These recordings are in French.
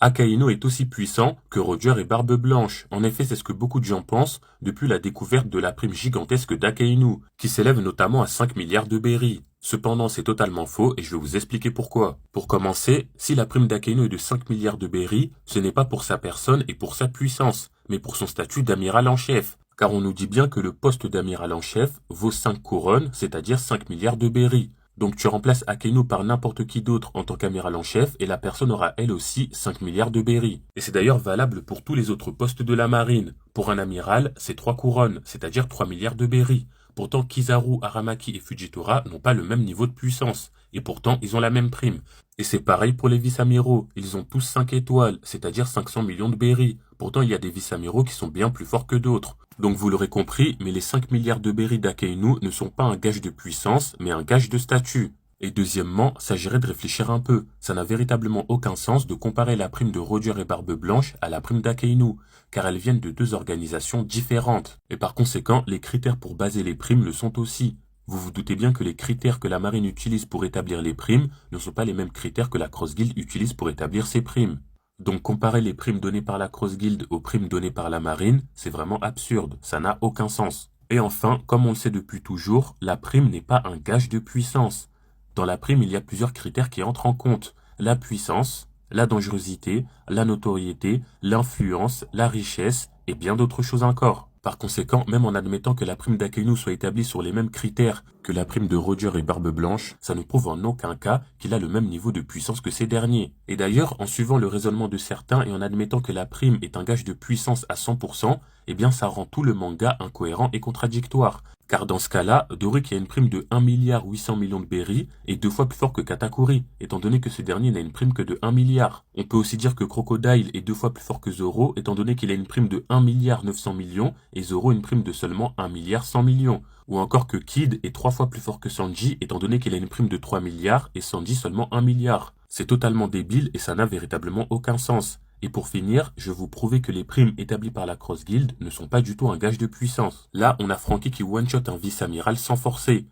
Akainu est aussi puissant que Roger et Barbe Blanche. En effet, c'est ce que beaucoup de gens pensent depuis la découverte de la prime gigantesque d'Akainu, qui s'élève notamment à 5 milliards de berries. Cependant, c'est totalement faux et je vais vous expliquer pourquoi. Pour commencer, si la prime d'Akainu est de 5 milliards de berries, ce n'est pas pour sa personne et pour sa puissance, mais pour son statut d'amiral en chef. Car on nous dit bien que le poste d'amiral en chef vaut 5 couronnes, c'est-à-dire 5 milliards de berries. Donc tu remplaces Akainu par n'importe qui d'autre en tant qu'amiral en chef et la personne aura elle aussi 5 milliards de berries. Et c'est d'ailleurs valable pour tous les autres postes de la marine. Pour un amiral, c'est 3 couronnes, c'est-à-dire 3 milliards de berries. Pourtant Kizaru, Aramaki et Fujitora n'ont pas le même niveau de puissance. Et pourtant, ils ont la même prime. Et c'est pareil pour les vice-amiraux. Ils ont tous 5 étoiles, c'est-à-dire 500 millions de berries. Pourtant, il y a des vice-amiraux qui sont bien plus forts que d'autres. Donc vous l'aurez compris, mais les 5 milliards de berries d'Akainu ne sont pas un gage de puissance, mais un gage de statut. Et deuxièmement, s'agirait de réfléchir un peu. Ça n'a véritablement aucun sens de comparer la prime de Roger et Barbe Blanche à la prime d'Akainu, car elles viennent de deux organisations différentes. Et par conséquent, les critères pour baser les primes le sont aussi. Vous vous doutez bien que les critères que la marine utilise pour établir les primes ne sont pas les mêmes critères que la Cross Guild utilise pour établir ses primes. Donc comparer les primes données par la Cross Guild aux primes données par la marine, c'est vraiment absurde, ça n'a aucun sens. Et enfin, comme on le sait depuis toujours, la prime n'est pas un gage de puissance. Dans la prime, il y a plusieurs critères qui entrent en compte. La puissance, la dangerosité, la notoriété, l'influence, la richesse et bien d'autres choses encore. Par conséquent, même en admettant que la prime d'Akainu soit établie sur les mêmes critères que la prime de Roger et Barbe Blanche, ça ne prouve en aucun cas qu'il a le même niveau de puissance que ces derniers. Et d'ailleurs, en suivant le raisonnement de certains et en admettant que la prime est un gage de puissance à 100%, eh bien ça rend tout le manga incohérent et contradictoire. Car dans ce cas-là, Dory qui a une prime de 1 milliard 800 millions de berries est 2 fois plus fort que Katakuri, étant donné que ce dernier n'a une prime que de 1 milliard. On peut aussi dire que Crocodile est 2 fois plus fort que Zoro, étant donné qu'il a une prime de 1 milliard 900 millions et Zoro une prime de seulement 1 milliard 100 millions. Ou encore que Kid est 3 fois plus fort que Sanji, étant donné qu'il a une prime de 3 milliards et Sanji seulement 1 milliard. C'est totalement débile et ça n'a véritablement aucun sens. Et pour finir, je vais vous prouver que les primes établies par la Cross Guild ne sont pas du tout un gage de puissance. Là, on a Franky qui one-shot un vice-amiral sans forcer.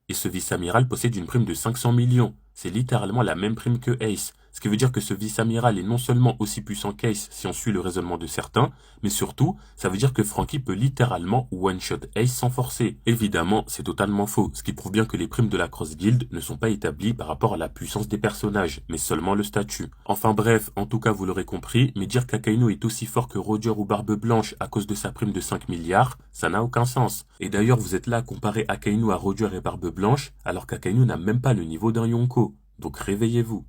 Et ce vice-amiral possède une prime de 500 millions. C'est littéralement la même prime que Ace. Ce qui veut dire que ce vice-amiral est non seulement aussi puissant qu'Ace si on suit le raisonnement de certains, mais surtout, ça veut dire que Franky peut littéralement one-shot Ace sans forcer. Évidemment, c'est totalement faux, ce qui prouve bien que les primes de la Cross Guild ne sont pas établies par rapport à la puissance des personnages, mais seulement le statut. Enfin bref, en tout cas vous l'aurez compris, mais dire qu'Akainu est aussi fort que Roger ou Barbe Blanche à cause de sa prime de 5 milliards, ça n'a aucun sens. Et d'ailleurs vous êtes là à comparer Akainu à Roger et Barbe Blanche, alors qu'Akainu n'a même pas le niveau d'un Yonko. Donc réveillez-vous.